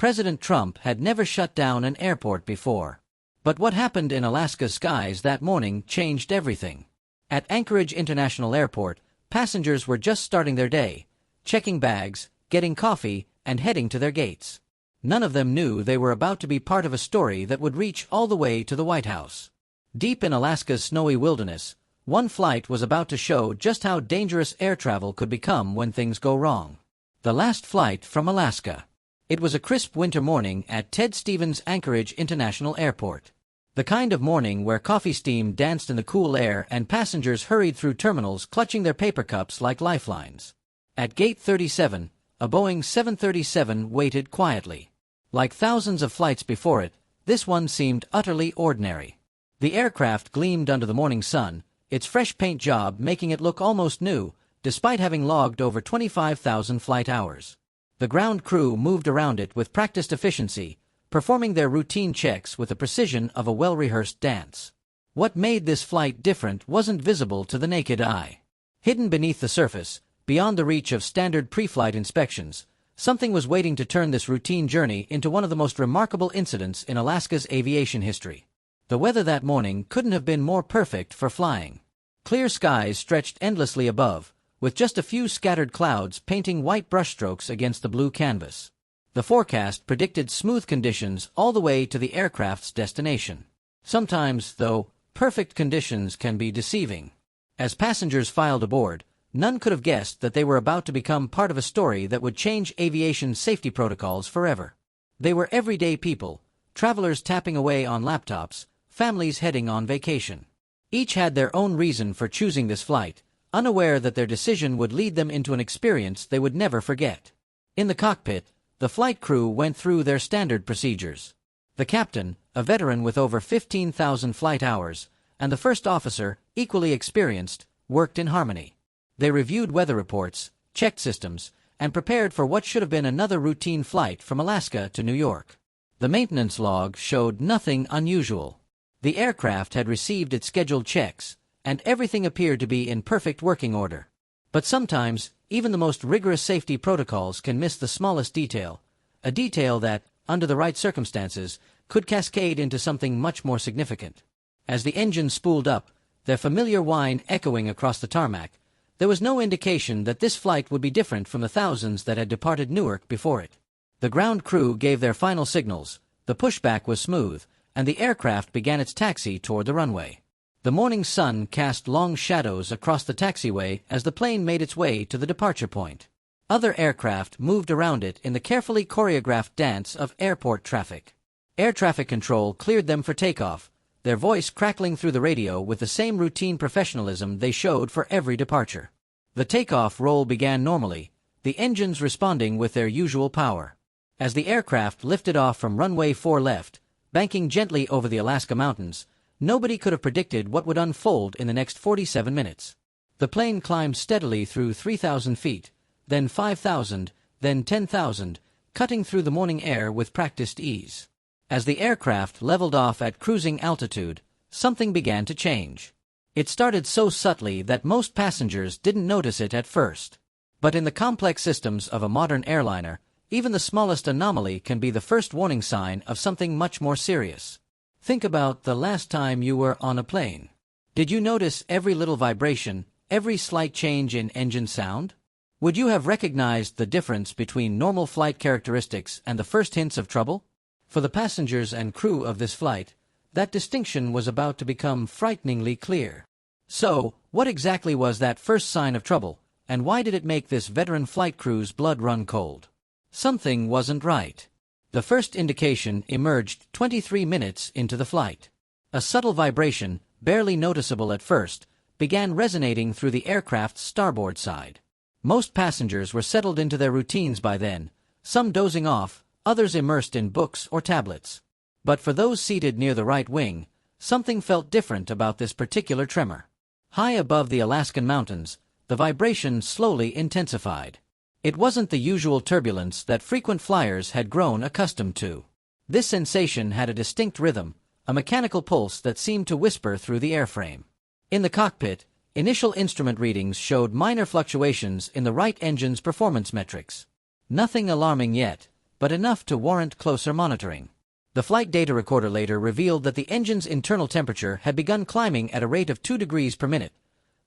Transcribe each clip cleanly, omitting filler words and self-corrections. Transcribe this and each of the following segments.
President Trump had never shut down an airport before. But what happened in Alaska's skies that morning changed everything. At Anchorage International Airport, passengers were just starting their day, checking bags, getting coffee, and heading to their gates. None of them knew they were about to be part of a story that would reach all the way to the White House. Deep in Alaska's snowy wilderness, one flight was about to show just how dangerous air travel could become when things go wrong. The last flight from Alaska. It was a crisp winter morning at Ted Stevens Anchorage International Airport. The kind of morning where coffee steam danced in the cool air and passengers hurried through terminals clutching their paper cups like lifelines. At Gate 37, a Boeing 737 waited quietly. Like thousands of flights before it, this one seemed utterly ordinary. The aircraft gleamed under the morning sun, its fresh paint job making it look almost new, despite having logged over 25,000 flight hours. The ground crew moved around it with practiced efficiency, performing their routine checks with the precision of a well-rehearsed dance. What made this flight different wasn't visible to the naked eye. Hidden beneath the surface, beyond the reach of standard pre-flight inspections, something was waiting to turn this routine journey into one of the most remarkable incidents in Alaska's aviation history. The weather that morning couldn't have been more perfect for flying. Clear skies stretched endlessly above, with just a few scattered clouds painting white brushstrokes against the blue canvas. The forecast predicted smooth conditions all the way to the aircraft's destination. Sometimes, though, perfect conditions can be deceiving. As passengers filed aboard, none could have guessed that they were about to become part of a story that would change aviation safety protocols forever. They were everyday people, travelers tapping away on laptops, families heading on vacation. Each had their own reason for choosing this flight, unaware that their decision would lead them into an experience they would never forget. In the cockpit, the flight crew went through their standard procedures. The captain, a veteran with over 15,000 flight hours, and the first officer, equally experienced, worked in harmony. They reviewed weather reports, checked systems, and prepared for what should have been another routine flight from Alaska to New York. The maintenance log showed nothing unusual. The aircraft had received its scheduled checks, and everything appeared to be in perfect working order. But sometimes, even the most rigorous safety protocols can miss the smallest detail, a detail that, under the right circumstances, could cascade into something much more significant. As the engines spooled up, their familiar whine echoing across the tarmac, there was no indication that this flight would be different from the thousands that had departed Newark before it. The ground crew gave their final signals, the pushback was smooth, and the aircraft began its taxi toward the runway. The morning sun cast long shadows across the taxiway as the plane made its way to the departure point. Other aircraft moved around it in the carefully choreographed dance of airport traffic. Air traffic control cleared them for takeoff, their voice crackling through the radio with the same routine professionalism they showed for every departure. The takeoff roll began normally, the engines responding with their usual power. As the aircraft lifted off from runway 4 left, banking gently over the Alaska mountains, nobody could have predicted what would unfold in the next 47 minutes. The plane climbed steadily through 3,000 feet, then 5,000, then 10,000, cutting through the morning air with practiced ease. As the aircraft leveled off at cruising altitude, something began to change. It started so subtly that most passengers didn't notice it at first. But in the complex systems of a modern airliner, even the smallest anomaly can be the first warning sign of something much more serious. Think about the last time you were on a plane. Did you notice every little vibration, every slight change in engine sound? Would you have recognized the difference between normal flight characteristics and the first hints of trouble? For the passengers and crew of this flight, that distinction was about to become frighteningly clear. So, what exactly was that first sign of trouble, and why did it make this veteran flight crew's blood run cold? Something wasn't right. The first indication emerged 23 minutes into the flight. A subtle vibration, barely noticeable at first, began resonating through the aircraft's starboard side. Most passengers were settled into their routines by then, some dozing off, others immersed in books or tablets. But for those seated near the right wing, something felt different about this particular tremor. High above the Alaskan mountains, the vibration slowly intensified. It wasn't the usual turbulence that frequent flyers had grown accustomed to. This sensation had a distinct rhythm, a mechanical pulse that seemed to whisper through the airframe. In the cockpit, initial instrument readings showed minor fluctuations in the right engine's performance metrics. Nothing alarming yet, but enough to warrant closer monitoring. The flight data recorder later revealed that the engine's internal temperature had begun climbing at a rate of 2 degrees per minute,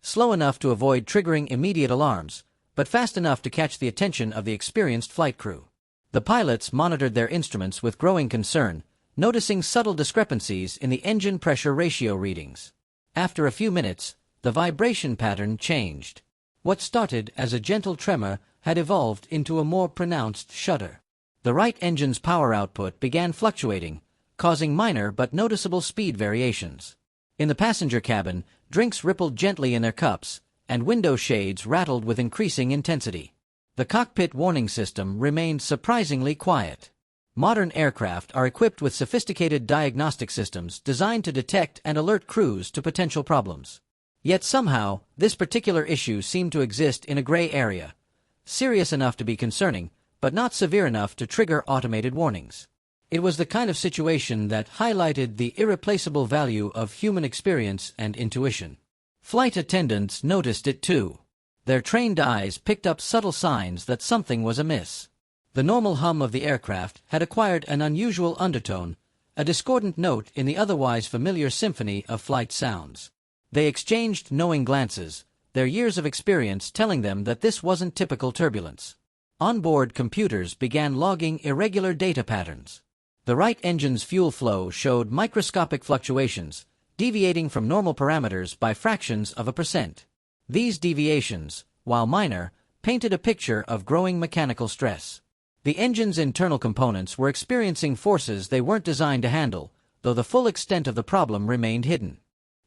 slow enough to avoid triggering immediate alarms, but fast enough to catch the attention of the experienced flight crew. The pilots monitored their instruments with growing concern, noticing subtle discrepancies in the engine pressure ratio readings. After a few minutes, the vibration pattern changed. What started as a gentle tremor had evolved into a more pronounced shudder. The right engine's power output began fluctuating, causing minor but noticeable speed variations. In the passenger cabin, drinks rippled gently in their cups, and window shades rattled with increasing intensity. The cockpit warning system remained surprisingly quiet. Modern aircraft are equipped with sophisticated diagnostic systems designed to detect and alert crews to potential problems. Yet somehow, this particular issue seemed to exist in a gray area, serious enough to be concerning, but not severe enough to trigger automated warnings. It was the kind of situation that highlighted the irreplaceable value of human experience and intuition. Flight attendants noticed it too. Their trained eyes picked up subtle signs that something was amiss. The normal hum of the aircraft had acquired an unusual undertone, a discordant note in the otherwise familiar symphony of flight sounds. They exchanged knowing glances, their years of experience telling them that this wasn't typical turbulence. Onboard computers began logging irregular data patterns. The right engine's fuel flow showed microscopic fluctuations, deviating from normal parameters by fractions of a percent. These deviations, while minor, painted a picture of growing mechanical stress. The engine's internal components were experiencing forces they weren't designed to handle, though the full extent of the problem remained hidden.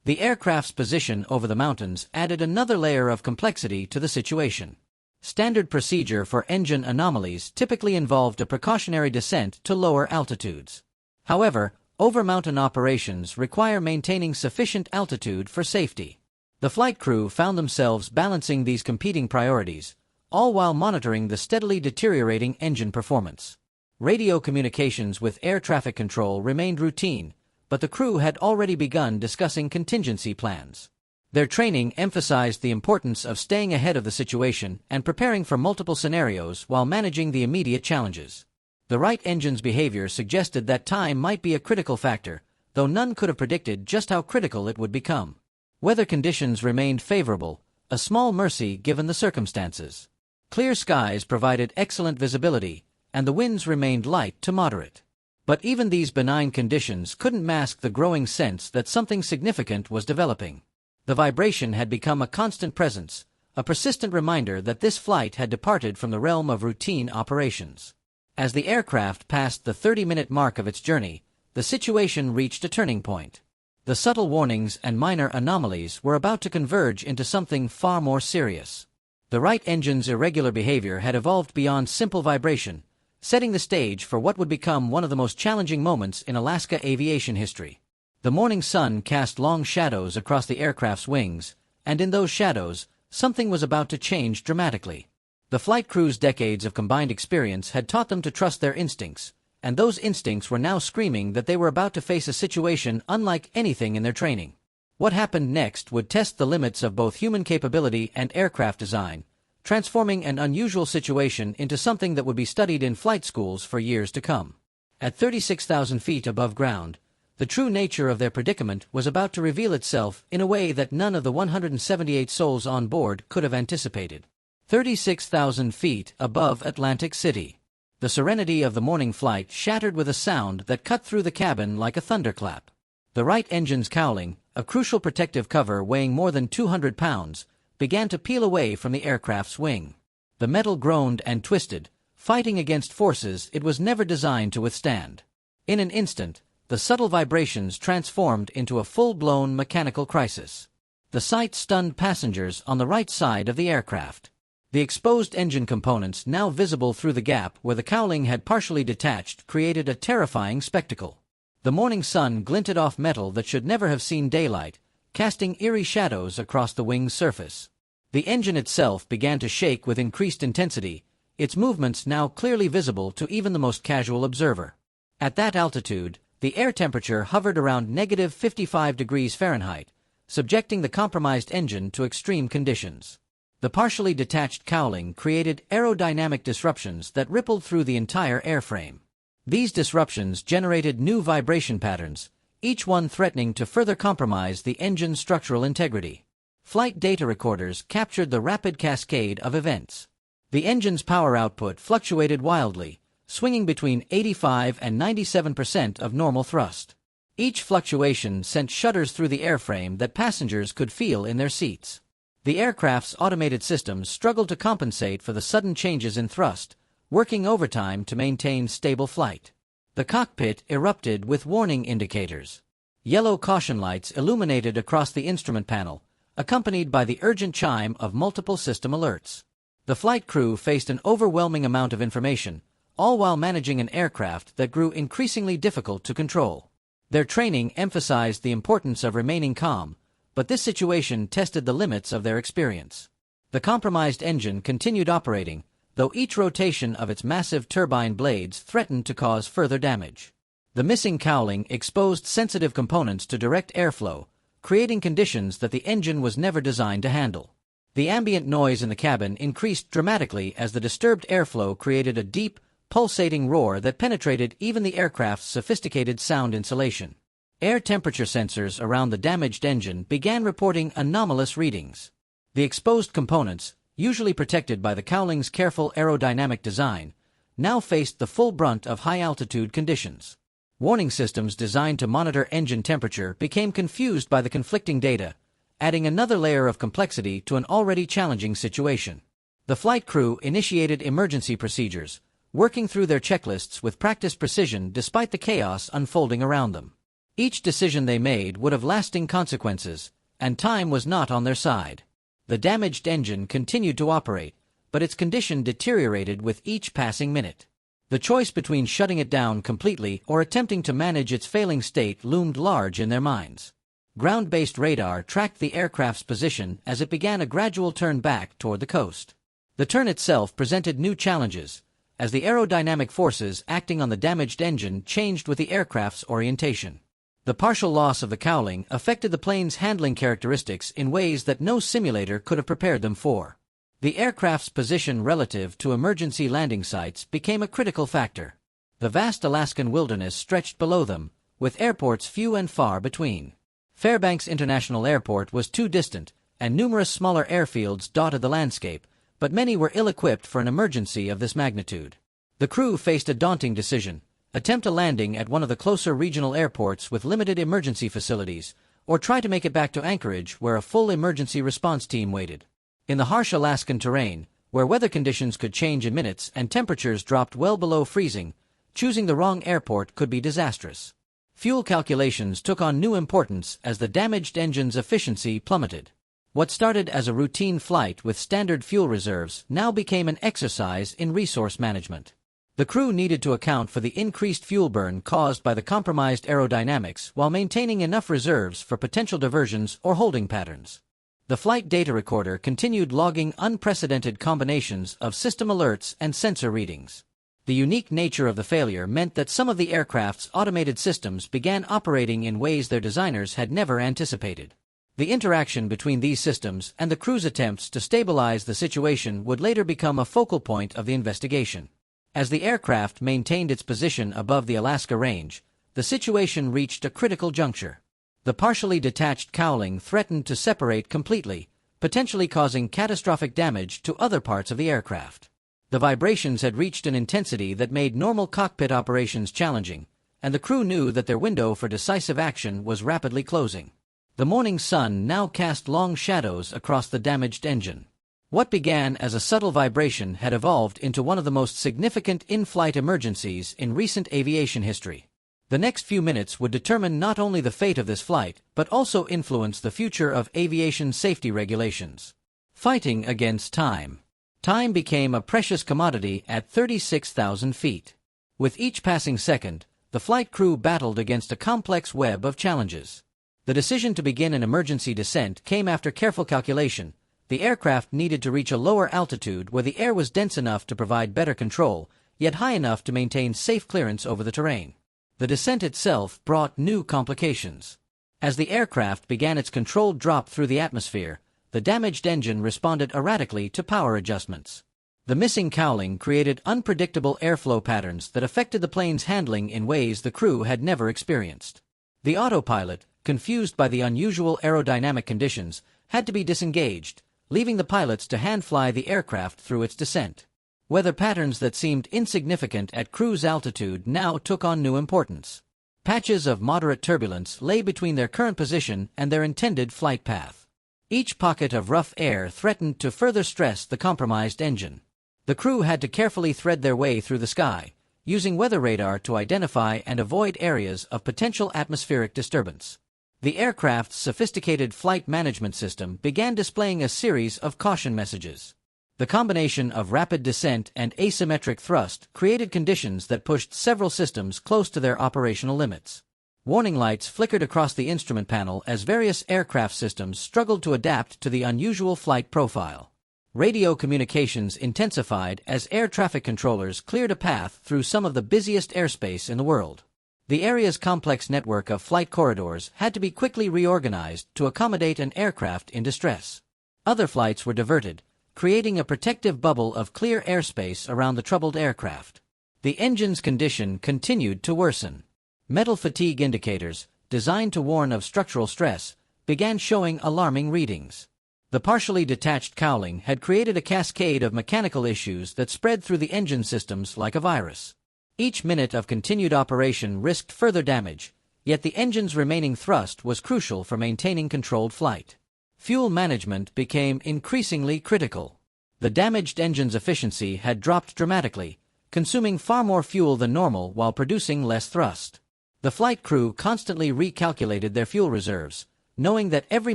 The aircraft's position over the mountains added another layer of complexity to the situation. Standard procedure for engine anomalies typically involved a precautionary descent to lower altitudes. However, over-mountain operations require maintaining sufficient altitude for safety. The flight crew found themselves balancing these competing priorities, all while monitoring the steadily deteriorating engine performance. Radio communications with air traffic control remained routine, but the crew had already begun discussing contingency plans. Their training emphasized the importance of staying ahead of the situation and preparing for multiple scenarios while managing the immediate challenges. The right engine's behavior suggested that time might be a critical factor, though none could have predicted just how critical it would become. Weather conditions remained favorable, a small mercy given the circumstances. Clear skies provided excellent visibility, and the winds remained light to moderate. But even these benign conditions couldn't mask the growing sense that something significant was developing. The vibration had become a constant presence, a persistent reminder that this flight had departed from the realm of routine operations. As the aircraft passed the 30-minute mark of its journey, the situation reached a turning point. The subtle warnings and minor anomalies were about to converge into something far more serious. The right engine's irregular behavior had evolved beyond simple vibration, setting the stage for what would become one of the most challenging moments in Alaska aviation history. The morning sun cast long shadows across the aircraft's wings, and in those shadows, something was about to change dramatically. The flight crew's decades of combined experience had taught them to trust their instincts, and those instincts were now screaming that they were about to face a situation unlike anything in their training. What happened next would test the limits of both human capability and aircraft design, transforming an unusual situation into something that would be studied in flight schools for years to come. At 36,000 feet above ground, the true nature of their predicament was about to reveal itself in a way that none of the 178 souls on board could have anticipated. 36,000 feet above Atlantic City. The serenity of the morning flight shattered with a sound that cut through the cabin like a thunderclap. The right engine's cowling, a crucial protective cover weighing more than 200 pounds, began to peel away from the aircraft's wing. The metal groaned and twisted, fighting against forces it was never designed to withstand. In an instant, the subtle vibrations transformed into a full-blown mechanical crisis. The sight stunned passengers on the right side of the aircraft. The exposed engine components, now visible through the gap where the cowling had partially detached, created a terrifying spectacle. The morning sun glinted off metal that should never have seen daylight, casting eerie shadows across the wing's surface. The engine itself began to shake with increased intensity, its movements now clearly visible to even the most casual observer. At that altitude, the air temperature hovered around negative 55 degrees Fahrenheit, subjecting the compromised engine to extreme conditions. The partially detached cowling created aerodynamic disruptions that rippled through the entire airframe. These disruptions generated new vibration patterns, each one threatening to further compromise the engine's structural integrity. Flight data recorders captured the rapid cascade of events. The engine's power output fluctuated wildly, swinging between 85 and 97% of normal thrust. Each fluctuation sent shudders through the airframe that passengers could feel in their seats. The aircraft's automated systems struggled to compensate for the sudden changes in thrust, working overtime to maintain stable flight. The cockpit erupted with warning indicators. Yellow caution lights illuminated across the instrument panel, accompanied by the urgent chime of multiple system alerts. The flight crew faced an overwhelming amount of information, all while managing an aircraft that grew increasingly difficult to control. Their training emphasized the importance of remaining calm, but this situation tested the limits of their experience. The compromised engine continued operating, though each rotation of its massive turbine blades threatened to cause further damage. The missing cowling exposed sensitive components to direct airflow, creating conditions that the engine was never designed to handle. The ambient noise in the cabin increased dramatically as the disturbed airflow created a deep, pulsating roar that penetrated even the aircraft's sophisticated sound insulation. Air temperature sensors around the damaged engine began reporting anomalous readings. The exposed components, usually protected by the cowling's careful aerodynamic design, now faced the full brunt of high-altitude conditions. Warning systems designed to monitor engine temperature became confused by the conflicting data, adding another layer of complexity to an already challenging situation. The flight crew initiated emergency procedures, working through their checklists with practiced precision despite the chaos unfolding around them. Each decision they made would have lasting consequences, and time was not on their side. The damaged engine continued to operate, but its condition deteriorated with each passing minute. The choice between shutting it down completely or attempting to manage its failing state loomed large in their minds. Ground-based radar tracked the aircraft's position as it began a gradual turn back toward the coast. The turn itself presented new challenges, as the aerodynamic forces acting on the damaged engine changed with the aircraft's orientation. The partial loss of the cowling affected the plane's handling characteristics in ways that no simulator could have prepared them for. The aircraft's position relative to emergency landing sites became a critical factor. The vast Alaskan wilderness stretched below them, with airports few and far between. Fairbanks International Airport was too distant, and numerous smaller airfields dotted the landscape, but many were ill-equipped for an emergency of this magnitude. The crew faced a daunting decision: attempt a landing at one of the closer regional airports with limited emergency facilities, or try to make it back to Anchorage where a full emergency response team waited. In the harsh Alaskan terrain, where weather conditions could change in minutes and temperatures dropped well below freezing, choosing the wrong airport could be disastrous. Fuel calculations took on new importance as the damaged engine's efficiency plummeted. What started as a routine flight with standard fuel reserves now became an exercise in resource management. The crew needed to account for the increased fuel burn caused by the compromised aerodynamics while maintaining enough reserves for potential diversions or holding patterns. The flight data recorder continued logging unprecedented combinations of system alerts and sensor readings. The unique nature of the failure meant that some of the aircraft's automated systems began operating in ways their designers had never anticipated. The interaction between these systems and the crew's attempts to stabilize the situation would later become a focal point of the investigation. As the aircraft maintained its position above the Alaska Range, the situation reached a critical juncture. The partially detached cowling threatened to separate completely, potentially causing catastrophic damage to other parts of the aircraft. The vibrations had reached an intensity that made normal cockpit operations challenging, and the crew knew that their window for decisive action was rapidly closing. The morning sun now cast long shadows across the damaged engine. What began as a subtle vibration had evolved into one of the most significant in-flight emergencies in recent aviation history. The next few minutes would determine not only the fate of this flight, but also influence the future of aviation safety regulations. Fighting against time. Time became a precious commodity at 36,000 feet. With each passing second, the flight crew battled against a complex web of challenges. The decision to begin an emergency descent came after careful calculation. The aircraft needed to reach a lower altitude where the air was dense enough to provide better control, yet high enough to maintain safe clearance over the terrain. The descent itself brought new complications. As the aircraft began its controlled drop through the atmosphere, the damaged engine responded erratically to power adjustments. The missing cowling created unpredictable airflow patterns that affected the plane's handling in ways the crew had never experienced. The autopilot, confused by the unusual aerodynamic conditions, had to be disengaged, leaving the pilots to hand-fly the aircraft through its descent. Weather patterns that seemed insignificant at cruise altitude now took on new importance. Patches of moderate turbulence lay between their current position and their intended flight path. Each pocket of rough air threatened to further stress the compromised engine. The crew had to carefully thread their way through the sky, using weather radar to identify and avoid areas of potential atmospheric disturbance. The aircraft's sophisticated flight management system began displaying a series of caution messages. The combination of rapid descent and asymmetric thrust created conditions that pushed several systems close to their operational limits. Warning lights flickered across the instrument panel as various aircraft systems struggled to adapt to the unusual flight profile. Radio communications intensified as air traffic controllers cleared a path through some of the busiest airspace in the world. The area's complex network of flight corridors had to be quickly reorganized to accommodate an aircraft in distress. Other flights were diverted, creating a protective bubble of clear airspace around the troubled aircraft. The engine's condition continued to worsen. Metal fatigue indicators, designed to warn of structural stress, began showing alarming readings. The partially detached cowling had created a cascade of mechanical issues that spread through the engine systems like a virus. Each minute of continued operation risked further damage, yet the engine's remaining thrust was crucial for maintaining controlled flight. Fuel management became increasingly critical. The damaged engine's efficiency had dropped dramatically, consuming far more fuel than normal while producing less thrust. The flight crew constantly recalculated their fuel reserves, knowing that every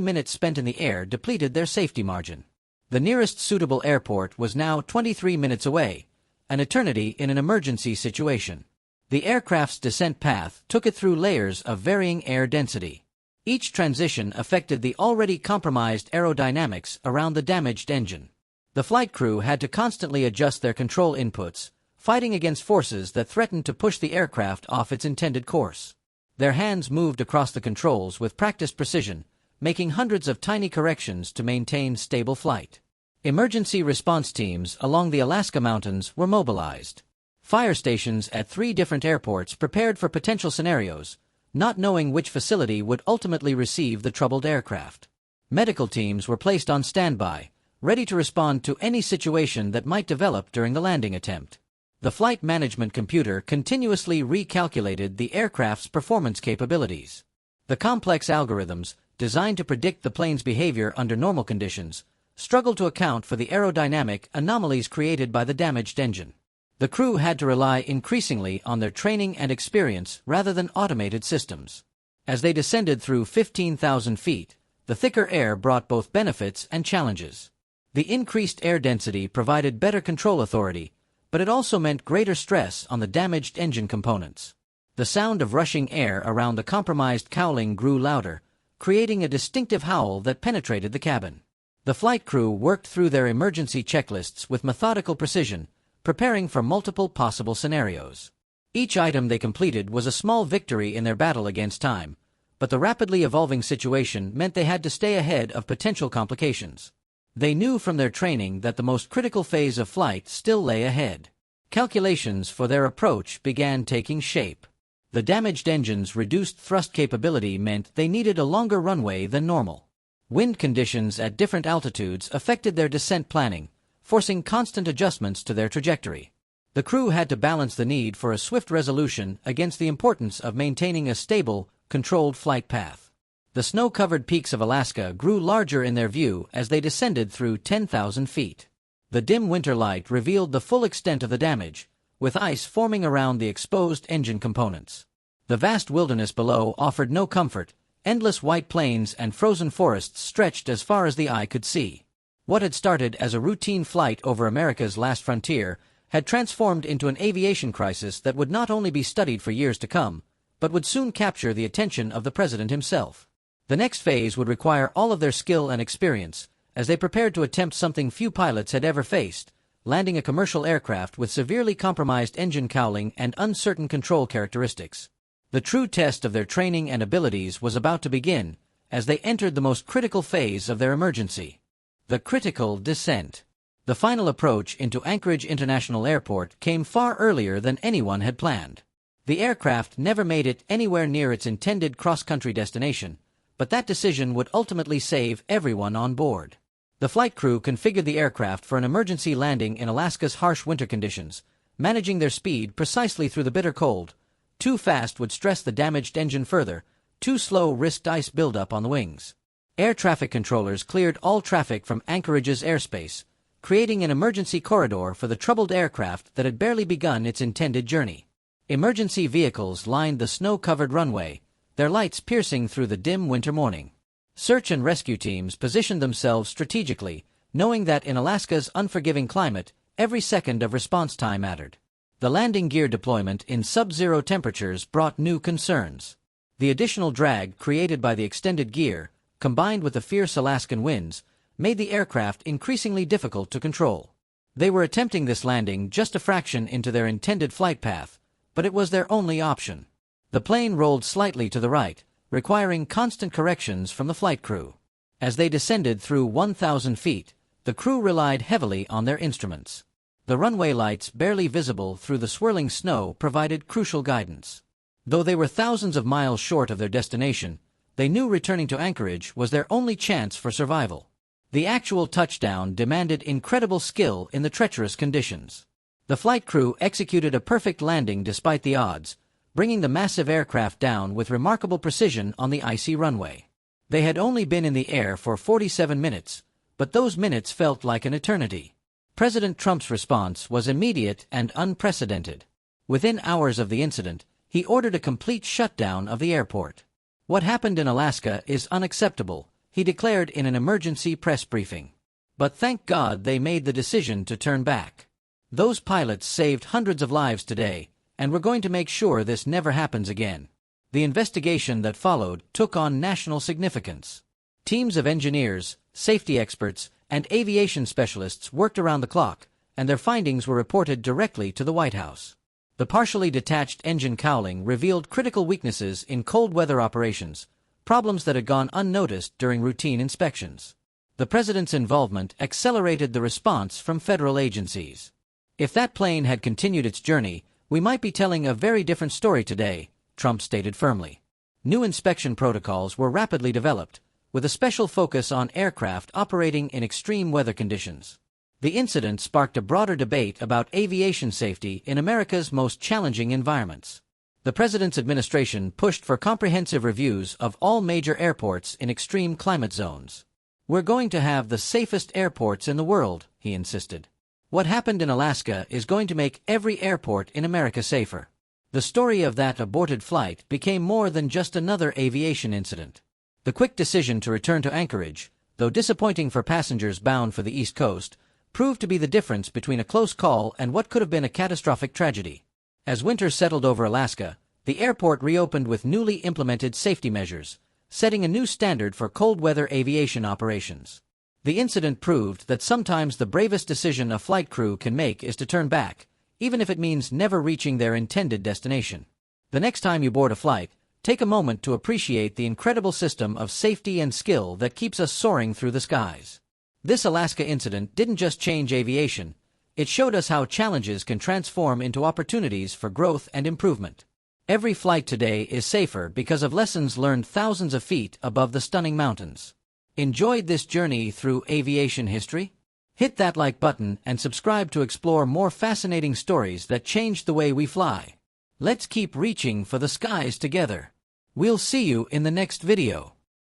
minute spent in the air depleted their safety margin. The nearest suitable airport was now 23 minutes away, an eternity in an emergency situation. The aircraft's descent path took it through layers of varying air density. Each transition affected the already compromised aerodynamics around the damaged engine. The flight crew had to constantly adjust their control inputs, fighting against forces that threatened to push the aircraft off its intended course. Their hands moved across the controls with practiced precision, making hundreds of tiny corrections to maintain stable flight. Emergency response teams along the Alaska mountains were mobilized. Fire stations at 3 different airports prepared for potential scenarios, not knowing which facility would ultimately receive the troubled aircraft. Medical teams were placed on standby, ready to respond to any situation that might develop during the landing attempt. The flight management computer continuously recalculated the aircraft's performance capabilities. The complex algorithms, designed to predict the plane's behavior under normal conditions, struggled to account for the aerodynamic anomalies created by the damaged engine. The crew had to rely increasingly on their training and experience rather than automated systems. As they descended through 15,000 feet, the thicker air brought both benefits and challenges. The increased air density provided better control authority, but it also meant greater stress on the damaged engine components. The sound of rushing air around the compromised cowling grew louder, creating a distinctive howl that penetrated the cabin. The flight crew worked through their emergency checklists with methodical precision, preparing for multiple possible scenarios. Each item they completed was a small victory in their battle against time, but the rapidly evolving situation meant they had to stay ahead of potential complications. They knew from their training that the most critical phase of flight still lay ahead. Calculations for their approach began taking shape. The damaged engine's reduced thrust capability meant they needed a longer runway than normal. Wind conditions at different altitudes affected their descent planning, forcing constant adjustments to their trajectory. The crew had to balance the need for a swift resolution against the importance of maintaining a stable, controlled flight path. The snow-covered peaks of Alaska grew larger in their view as they descended through 10,000 feet. The dim winter light revealed the full extent of the damage, with ice forming around the exposed engine components. The vast wilderness below offered no comfort. Endless white plains and frozen forests stretched as far as the eye could see. What had started as a routine flight over America's last frontier had transformed into an aviation crisis that would not only be studied for years to come, but would soon capture the attention of the president himself. The next phase would require all of their skill and experience, as they prepared to attempt something few pilots had ever faced, landing a commercial aircraft with severely compromised engine cowling and uncertain control characteristics. The true test of their training and abilities was about to begin, as they entered the most critical phase of their emergency. The critical descent. The final approach into Anchorage International Airport came far earlier than anyone had planned. The aircraft never made it anywhere near its intended cross-country destination, but that decision would ultimately save everyone on board. The flight crew configured the aircraft for an emergency landing in Alaska's harsh winter conditions, managing their speed precisely through the bitter cold. Too fast would stress the damaged engine further, too slow risked ice buildup on the wings. Air traffic controllers cleared all traffic from Anchorage's airspace, creating an emergency corridor for the troubled aircraft that had barely begun its intended journey. Emergency vehicles lined the snow-covered runway, their lights piercing through the dim winter morning. Search and rescue teams positioned themselves strategically, knowing that in Alaska's unforgiving climate, every second of response time mattered. The landing gear deployment in sub-zero temperatures brought new concerns. The additional drag created by the extended gear, combined with the fierce Alaskan winds, made the aircraft increasingly difficult to control. They were attempting this landing just a fraction into their intended flight path, but it was their only option. The plane rolled slightly to the right, requiring constant corrections from the flight crew. As they descended through 1,000 feet, the crew relied heavily on their instruments. The runway lights, barely visible through the swirling snow, provided crucial guidance. Though they were thousands of miles short of their destination, they knew returning to Anchorage was their only chance for survival. The actual touchdown demanded incredible skill in the treacherous conditions. The flight crew executed a perfect landing despite the odds, bringing the massive aircraft down with remarkable precision on the icy runway. They had only been in the air for 47 minutes, but those minutes felt like an eternity. President Trump's response was immediate and unprecedented. Within hours of the incident, he ordered a complete shutdown of the airport. "What happened in Alaska is unacceptable," he declared in an emergency press briefing. But thank God they made the decision to turn back. Those pilots saved hundreds of lives today, and we're going to make sure this never happens again. The investigation that followed took on national significance. Teams of engineers, safety experts, and aviation specialists worked around the clock, and their findings were reported directly to the White House. The partially detached engine cowling revealed critical weaknesses in cold weather operations, problems that had gone unnoticed during routine inspections. The president's involvement accelerated the response from federal agencies. "If that plane had continued its journey, we might be telling a very different story today," Trump stated firmly. New inspection protocols were rapidly developed, with a special focus on aircraft operating in extreme weather conditions. The incident sparked a broader debate about aviation safety in America's most challenging environments. The president's administration pushed for comprehensive reviews of all major airports in extreme climate zones. "We're going to have the safest airports in the world," he insisted. "What happened in Alaska is going to make every airport in America safer." The story of that aborted flight became more than just another aviation incident. The quick decision to return to Anchorage, though disappointing for passengers bound for the East Coast, proved to be the difference between a close call and what could have been a catastrophic tragedy. As winter settled over Alaska, the airport reopened with newly implemented safety measures, setting a new standard for cold weather aviation operations. The incident proved that sometimes the bravest decision a flight crew can make is to turn back, even if it means never reaching their intended destination. The next time you board a flight, take a moment to appreciate the incredible system of safety and skill that keeps us soaring through the skies. This Alaska incident didn't just change aviation, it showed us how challenges can transform into opportunities for growth and improvement. Every flight today is safer because of lessons learned thousands of feet above the stunning mountains. Enjoyed this journey through aviation history? Hit that like button and subscribe to explore more fascinating stories that changed the way we fly. Let's keep reaching for the skies together. We'll see you in the next video.